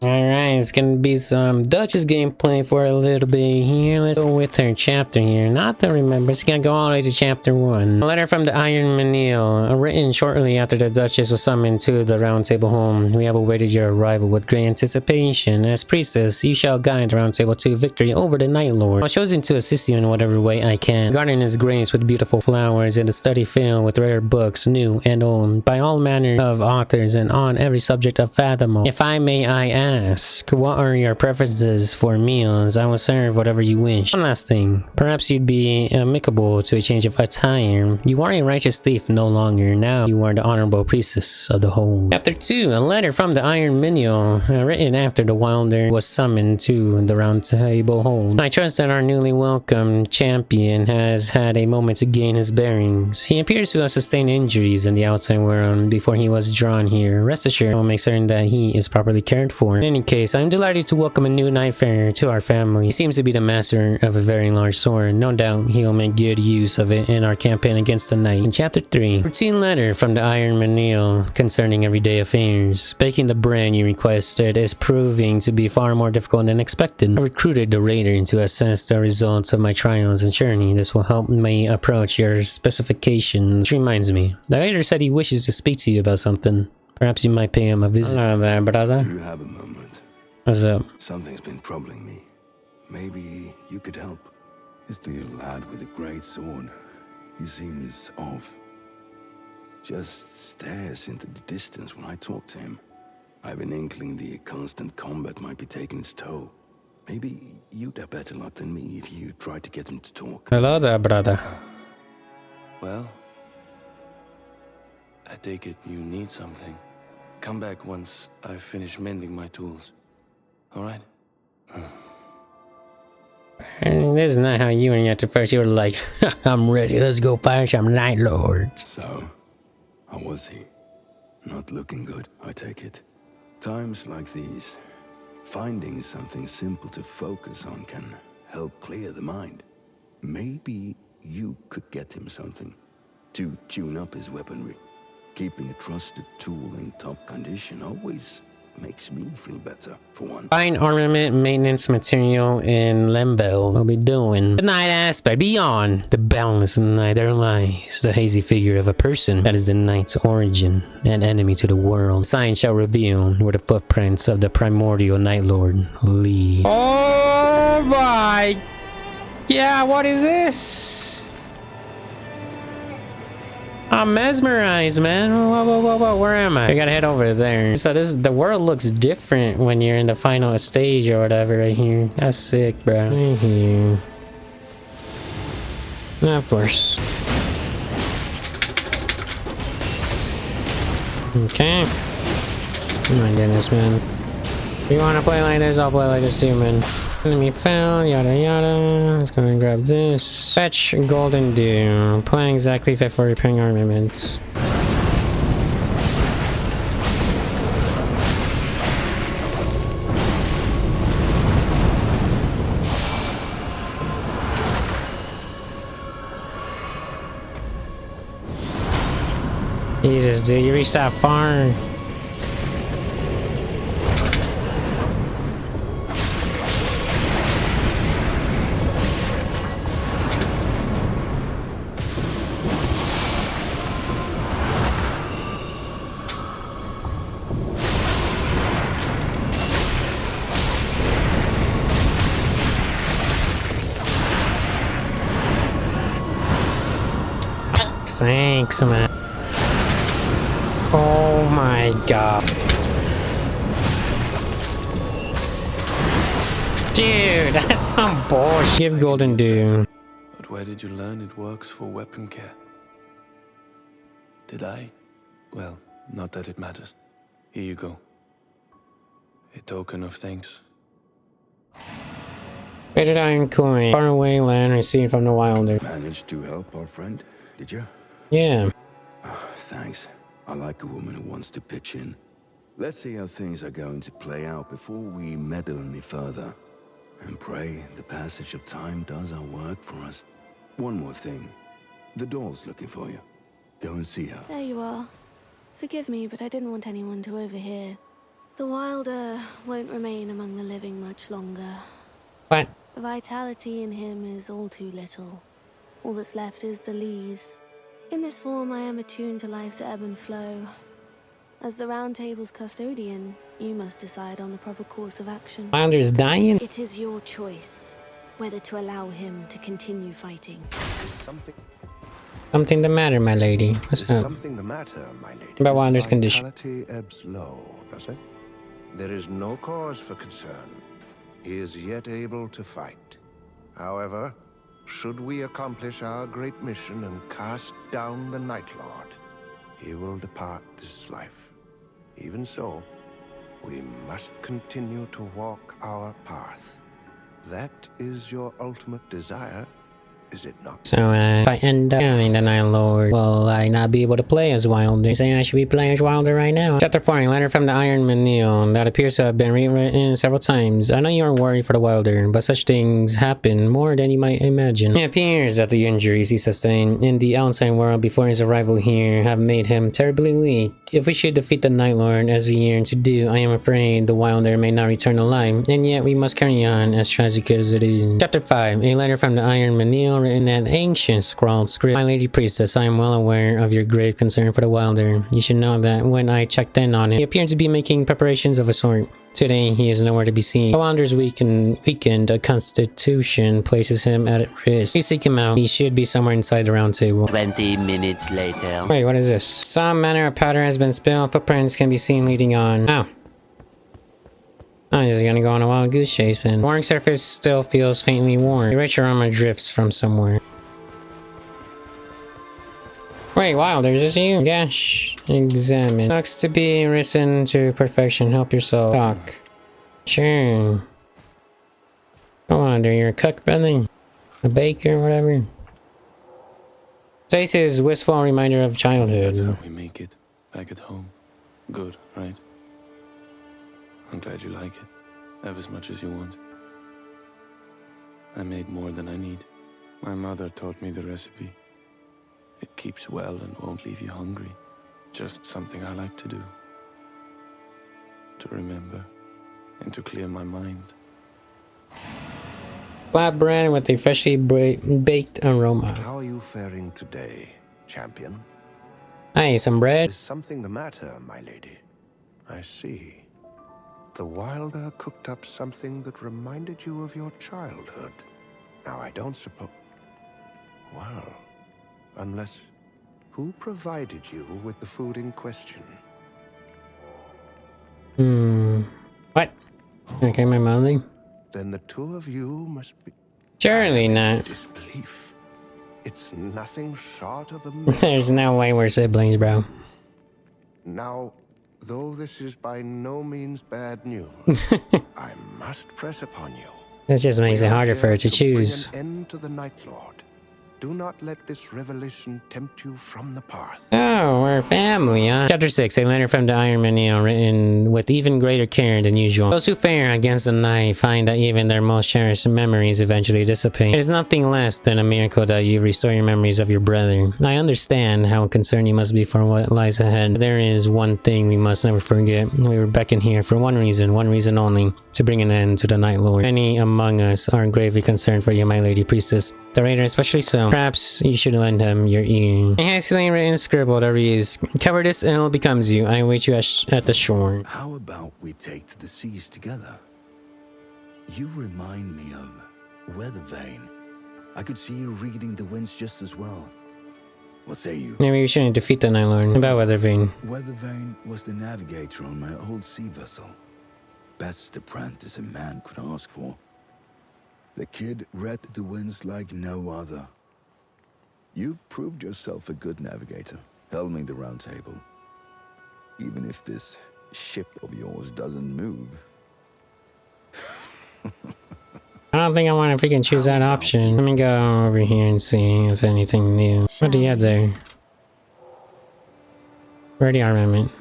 Alright, it's gonna be some Duchess gameplay for a little bit here. Let's go with her chapter here. Not to remember, it's gonna go all the way to chapter 1. A letter from the Iron Manil, written shortly after the Duchess was summoned to the Round Table home. We have awaited your arrival with great anticipation. As priestess, you shall guide the Round Table to victory over the Night Lord. I was chosen to assist you in whatever way I can. The garden is graced with beautiful flowers and the study filled with rare books, new and old, by all manner of authors and on every subject of fathomable. If I may, I ask, what are your preferences for meals? I will serve whatever you wish. One last thing, perhaps you'd be amicable to a change of attire. You are a righteous thief no longer. Now you are the honorable priestess of the home. Chapter 2, a letter from the Iron Minion, written after the Wylder was summoned to the Round Table home. I trust that our newly welcomed champion has had a moment to gain his bearings. He appears to have sustained injuries in the outside world before he was drawn here. Rest assured, I will make certain that he is properly cared for. In any case, I'm delighted to welcome a new Nightfarer to our family. He seems to be the master of a very large sword. No doubt he will make good use of it in our campaign against the Night. In chapter 3, routine letter from the Iron Manil concerning everyday affairs. Baking the bread you requested is proving to be far more difficult than expected. I recruited the raider to assess the results of my trials and journey. This will help me approach your specifications. Which reminds me, the raider said he wishes to speak to you about something. Perhaps you might pay him a visit. Hello there, brother. Do you have a moment? What's up? Something's been troubling me. Maybe you could help. It's the lad with the great sword. He seems off. Just stares into the distance when I talk to him. I have an inkling the constant combat might be taking its toll. Maybe you'd have better luck than me if you tried to get him to talk. Hello there, brother. Well, I take it you need something. Come back once I finish mending my tools. Alright? This is not how you reacted first. You were like, I'm ready, let's go fight some Night Lords. So, how was he? Not looking good, I take it. Times like these, finding something simple to focus on can help clear the mind. Maybe you could get him something to tune up his weaponry. Keeping a trusted tool in top condition always makes me feel better, for one. Find armament maintenance material in Lembo. We'll be doing the night aspect. Beyond the boundless night, there lies the hazy figure of a person that is the night's origin and enemy to the world. Science shall reveal where the footprints of the primordial Night Lord lead. Oh my! Yeah, what is this? I'm mesmerized, man. Whoa, where am I? I gotta head over there. So the world looks different when you're in the final stage or whatever right here. That's sick, bro. Right here. Of course. Okay. Oh my goodness, man. If you wanna play like this, I'll play like this too, man. Enemy fell, yada yada. Let's go and grab this. Fetch golden dew. Plan exactly fit for repairing armaments. Jesus, dude, you reached that far. Thanks, man. Oh my god. Dude, that's some bullshit. Give golden dew. But where did you learn it works for weapon care? Did I? Well, not that it matters. Here you go. A token of thanks. Rated iron coin. Far away land received from the Wylder. Managed to help our friend, did you? Yeah. Oh, thanks. I like a woman who wants to pitch in. Let's see how things are going to play out before we meddle any further. And pray the passage of time does our work for us. One more thing. The doll's looking for you. Go and see her. There you are. Forgive me, but I didn't want anyone to overhear. The Wylder won't remain among the living much longer. What? The vitality in him is all too little. All that's left is the lees. In this form, I am attuned to life's ebb and flow. As the Round Table's custodian, you must decide on the proper course of action. Wylder's dying? It is your choice whether to allow him to continue fighting. Something the matter, my lady. What's up? Something the matter, my lady. About Wylder's condition. Vitality ebbs low, does it? There is no cause for concern. He is yet able to fight. However, should we accomplish our great mission and cast down the Night Lord, he will depart this life. Even so, we must continue to walk our path. That is your ultimate desire, is it not? So, if I end up killing the Night Lord, will I not be able to play as Wylder? You saying I should be playing as Wylder right now? Chapter 4, a letter from the Iron Manil that appears to have been rewritten several times. I know you are worried for the Wylder, but such things happen more than you might imagine. It appears that the injuries he sustained in the outside world before his arrival here have made him terribly weak. If we should defeat the Night Lord as we yearn to do, I am afraid the Wylder may not return alive, and yet we must carry on as tragic as it is. Chapter 5, a letter from the Iron Manil written in ancient scrawled script. My lady priestess, I am well aware of your grave concern for the Wylder. You should know that when I checked in on him, he appeared to be making preparations of a sort. Today, he is nowhere to be seen. The Wylder's weakened constitution places him at risk. You seek him out. He should be somewhere inside the Round Table. 20 minutes later. Wait, what is this? Some manner of powder has been spilled. Footprints can be seen leading on. Oh. I'm just gonna go on a wild goose chase and the worn surface still feels faintly warm. The rich aroma drifts from somewhere. Wait, Wylder, is this you? Gosh, examine. Looks to be risen to perfection. Help yourself. Talk. Sure. Go on, you're a cook, brother. A baker, whatever. Taste is wistful reminder of childhood. That's how we make it. Back at home. Good, right? I'm glad you like it. Have as much as you want. I made more than I need. My mother taught me the recipe. It keeps well and won't leave you hungry. Just something I like to do. To remember and to clear my mind. Flat bread with a freshly baked aroma. How are you faring today, champion? Hey, some bread. Is something the matter, my lady? I see. The Wylder cooked up something that reminded you of your childhood. Now, I don't suppose... Well, unless... Who provided you with the food in question? What? Okay, my mother. Then the two of you must be... Surely not. Disbelief. It's nothing short of a... There's no way we're siblings, bro. Now, though this is by no means bad news, I must press upon you. This just makes it harder for her to choose. Bring an end to the Night Lord. Do not let this revelation tempt you from the path. Oh, we're family, huh? Chapter 6, a letter from the Iron Manil written with even greater care than usual. Those who fare against the night find that even their most cherished memories eventually dissipate. It is nothing less than a miracle that you restore your memories of your brother. I understand how concerned you must be for what lies ahead. But there is one thing we must never forget. We were beckoned here for one reason only, to bring an end to the Night Lord. Many among us are gravely concerned for you, my lady priestess. The raider especially so. Perhaps you should lend him your ear. A hastily written scribble that reads, cowardice ill becomes you. I await you at the shore. How about we take to the seas together? You remind me of Weathervane. I could see you reading the winds just as well. What say you? Maybe we shouldn't defeat the Night Lord. About Weathervane. Weathervane was the navigator on my old sea vessel. Best apprentice a man could ask for. The kid read the winds like no other. You've proved yourself a good navigator, helming the Round Table. Even if this ship of yours doesn't move. I don't think I want to freaking choose that option. Let me go over here and see if anything new. What do you have there? Ready armament.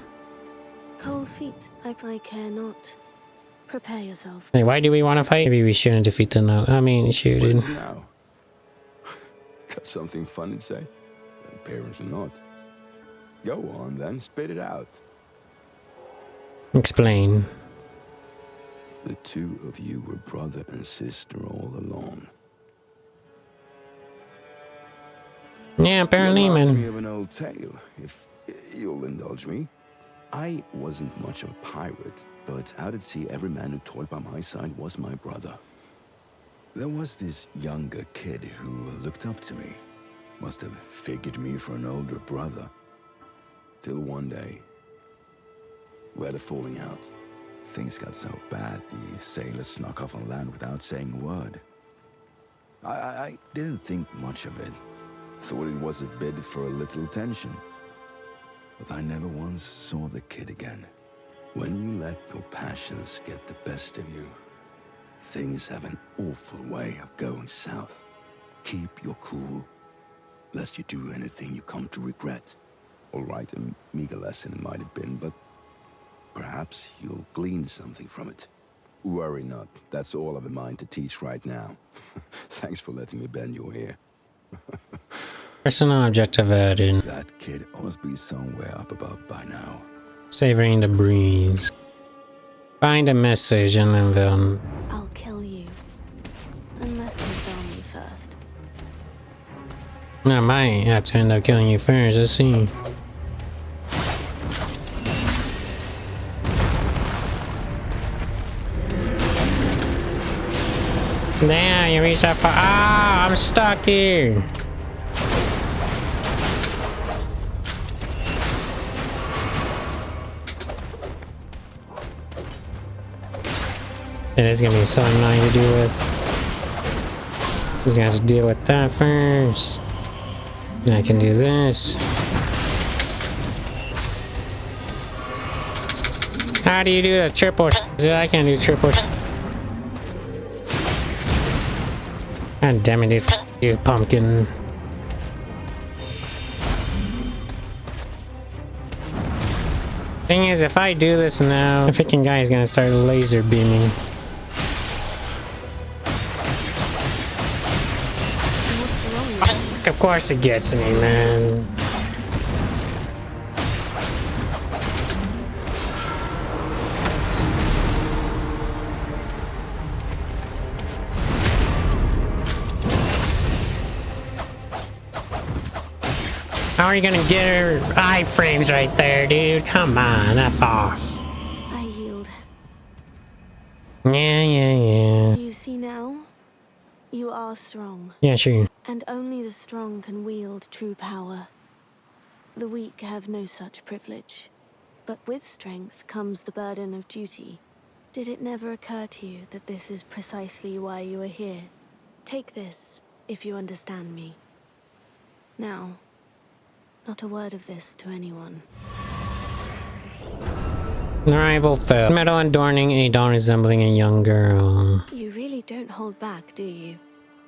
Cold feet, I care not. Prepare yourself. Hey, why do we want to fight? Maybe we shouldn't defeat the Night. I mean, shoot it. Now? Got something funny to say? Apparently not. Go on then, spit it out. Explain. The two of you were brother and sister all along. Yeah, apparently, Reminds me man. of an old tale, if you'll indulge me. I wasn't much of a pirate, but out at sea, every man who toiled by my side was my brother. There was this younger kid who looked up to me. Must have figured me for an older brother. Till one day, we had a falling out. Things got so bad, the sailors snuck off on land without saying a word. I didn't think much of it. Thought it was a bid for a little attention. But I never once saw the kid again. When you let your passions get the best of you, things have an awful way of going south. Keep your cool, lest you do anything you come to regret. All right, a meager lesson it might have been, but perhaps you'll glean something from it. Worry not, that's all I've in mind to teach right now. Thanks for letting me bend your ear. Personal objective added. That kid must be somewhere up above by now. Savoring the breeze. Find a message and then film. I'll kill you. Unless you kill me first. I might have to end up killing you first. Let's see. Damn, you reached that far. Ah, I'm stuck here. It is gonna be so annoying to deal with. Just gonna have to deal with that first. Then I can do this. How do you do the triple? I can't do triple. God damn it, you pumpkin. Thing is, if I do this now, the freaking guy is gonna start laser beaming. Of course it gets me, man. How are you gonna get her iframes right there, dude? Come on, F off. I yield. Yeah. You see now? You are strong. Yeah, sure. And only the strong can wield true power. The weak have no such privilege. But with strength comes the burden of duty. Did it never occur to you that this is precisely why you are here? Take this, if you understand me. Now, not a word of this to anyone. Arrival failed. Metal adorning a doll resembling a young girl. You really don't hold back, do you?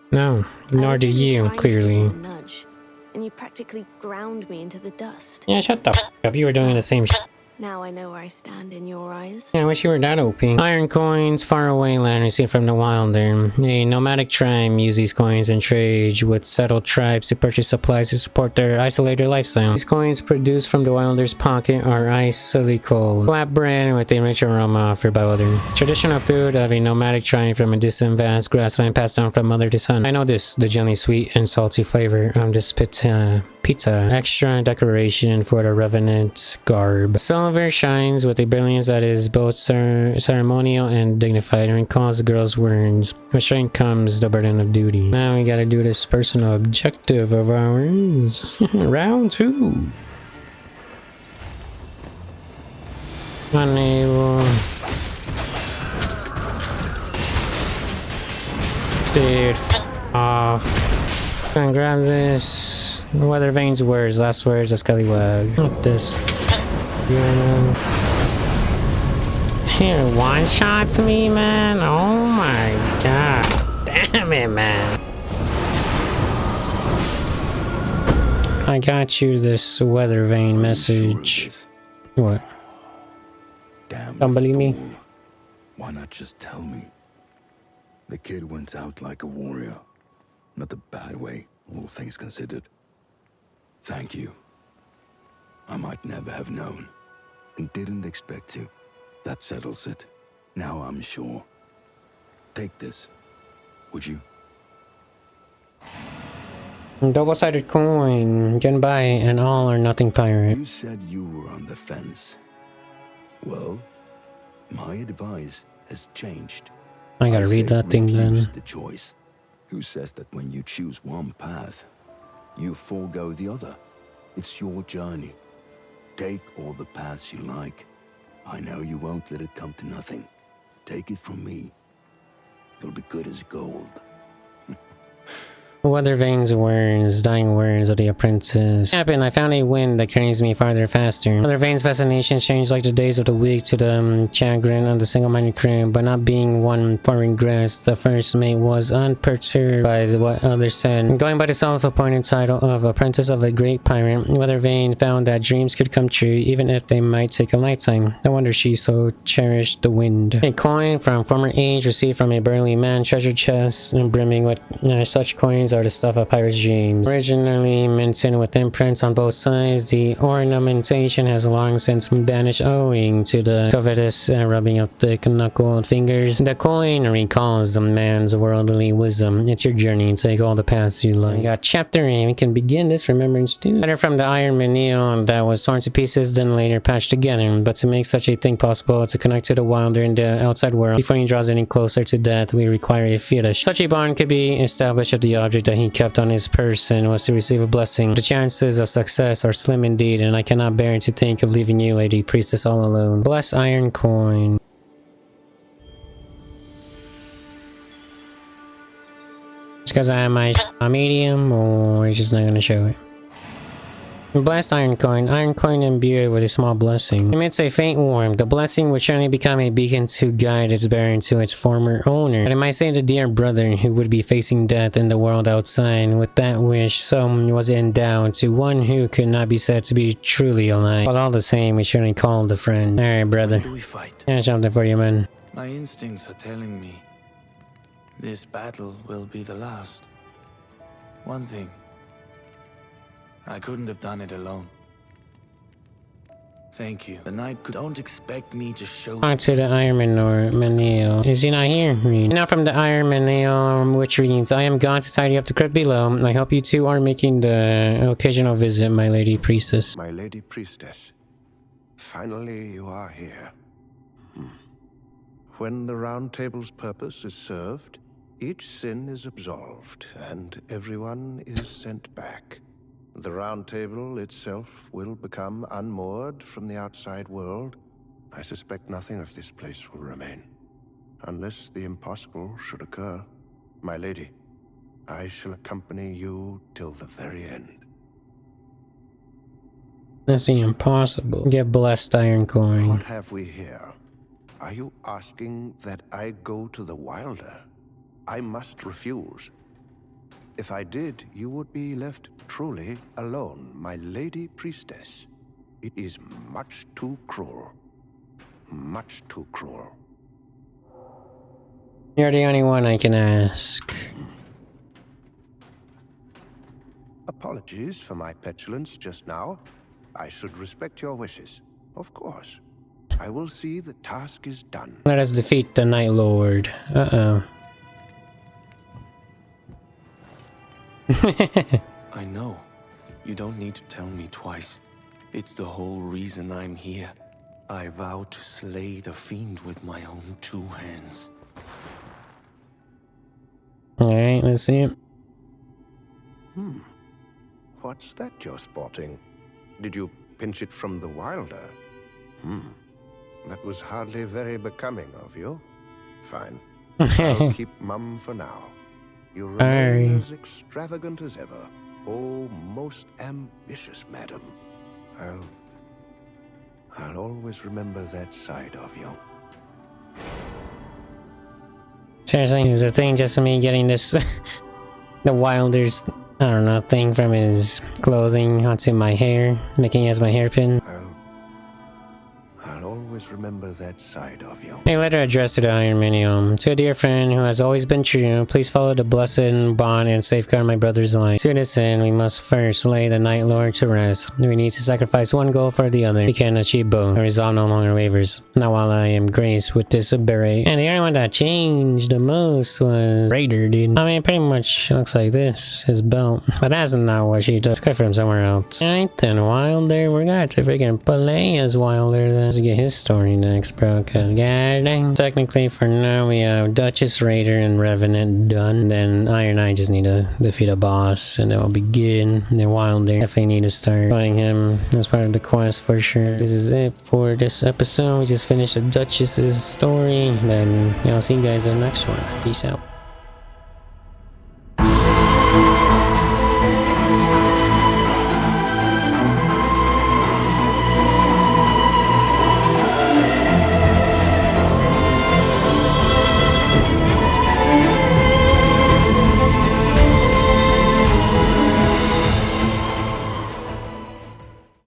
No, nor do you, clearly. Nudge, and you practically ground me into the dust. Yeah, shut the f up. You were doing the same shit. Now I know where I stand in your eyes. Yeah, I wish you were that OP. Iron coins, faraway land received from the Wylder. A nomadic tribe use these coins and trade with settled tribes to purchase supplies to support their isolated lifestyle. These coins produced from the Wylder's pocket are icily cold, flat bread with a rich aroma offered by Wylder. Traditional food of a nomadic tribe from a distant vast grassland passed down from mother to son. I know this, the gently sweet and salty flavor of this pizza. Extra decoration for the Revenant garb. Silver shines with a brilliance that is both ceremonial and dignified and recalls the girl's words. With strength comes the burden of duty. Now we gotta do this personal objective of ours. Round 2. Unable. Dude, off. Gonna grab this. Weather Vane's words, last words, a scallywag. Not this. Here, one shots me, man. Oh my god. Damn it, man. I got you this Weather Vane message. What? Damn. Don't believe me? Fool. Why not just tell me? The kid went out like a warrior. Not the bad way, all things considered. Thank you. I might never have known, and didn't expect to. That settles it. Now I'm sure. Take this, would you? Double-sided coin. You can buy an all or nothing pirate. You said you were on the fence. Well, my advice has changed. I gotta read say that thing then. refuse the choice. Who says that when you choose one path, you forego the other? It's your journey. Take all the paths you like. I know you won't let it come to nothing. Take it from me. You'll be good as gold. Weathervane's words, dying words of the apprentice. Happened, I found a wind that carries me farther faster. Weathervane's fascinations changed like the days of the week to the chagrin of the single-minded crew, but not being one for regrets, the first mate was unperturbed by what others said. Going by the self-appointed title of apprentice of a great pirate, Weathervane found that dreams could come true even if they might take a lifetime. No wonder she so cherished the wind. A coin from former age received from a burly man, treasure chest and brimming with such coins are the stuff of pirate's dreams. Originally minted with imprints on both sides, the ornamentation has long since vanished owing to the covetous rubbing of thick-knuckled fingers. The coin recalls a man's worldly wisdom. It's your journey. Take all the paths you like. We got chapter 8. We can begin this remembrance too. Letter from the Iron Manil that was torn to pieces, then later patched together. But to make such a thing possible, to connect to the Wylder in the outside world before he draws any closer to death, we require a fetish. Such a bond could be established if the object that he kept on his person was to receive a blessing. The chances of success are slim indeed, and I cannot bear to think of leaving you, Lady Priestess, all alone. Bless Iron Coin. It's because I have my medium, or it's just not gonna show it. Blessed Iron Coin imbued with a small blessing. Emits a faint warmth. The blessing would surely become a beacon to guide its bearer to its former owner. But it might say the dear brother who would be facing death in the world outside. With that wish, so was it endowed to one who could not be said to be truly alive. But all the same, we surely called a friend. Alright, brother. Do we fight? Here's something for you, man. My instincts are telling me this battle will be the last. One thing. I couldn't have done it alone. Thank you. The night don't expect me to show. On to the Iron Manil. Is he not here? Read. Now from the Iron Manil, which reads, I am gone to tidy up the crypt below. I hope you two are making the occasional visit, my lady priestess. My lady priestess, finally you are here. When the Round Table's purpose is served, each sin is absolved, and everyone is sent back. The Round Table itself will become unmoored from the outside world. I suspect nothing of this place will remain, unless the impossible should occur. My lady, I shall accompany you till the very end. That's the impossible. Get blessed Iron Coin. What have we here? Are you asking that I go to the Wylder? I must refuse. If I did, you would be left truly alone, my lady priestess. It is much too cruel. Much too cruel. You're the only one I can ask. Apologies for my petulance just now. I should respect your wishes. Of course. I will see the task is done. Let us defeat the Night Lord. Uh-oh. I know. You don't need to tell me twice. It's the whole reason I'm here. I vow to slay the fiend with my own two hands. Alright, let's see it. What's that you're sporting? Did you pinch it from the Wylder? That was hardly very becoming of you. Fine. I'll keep mum for now. You remain as extravagant as ever. Oh, most ambitious madam. I'll always remember that side of you. Seriously, is the thing just me getting this the Wylder's, I don't know, thing from his clothing onto my hair, making it as my hairpin? I'll always always remember that side of you. A letter addressed to the Iron Minium. To a dear friend who has always been true, please follow the blessed bond and safeguard my brother's life. To this end, we must first lay the Night Lord to rest. We need to sacrifice one goal for the other. We can achieve both. Our resolve no longer wavers. Now while I am graced with this beret. And the only one that changed the most was Raider, dude. I mean, pretty much looks like this. His belt. But that's not what she does. Let's go from somewhere else. Alright then, Wylder. We're gonna have to freaking play as Wylder then. Let's get his story next, bro. Cause god dang. Technically, for now, we have Duchess, Raider, and Revenant done. Then Iron Eye just need to defeat a boss, and then we'll be good. And then Wylder, definitely need to start playing him as part of the quest for sure. This is it for this episode. We just finished the Duchess's story. Then, yeah, I'll see you guys in the next one. Peace out.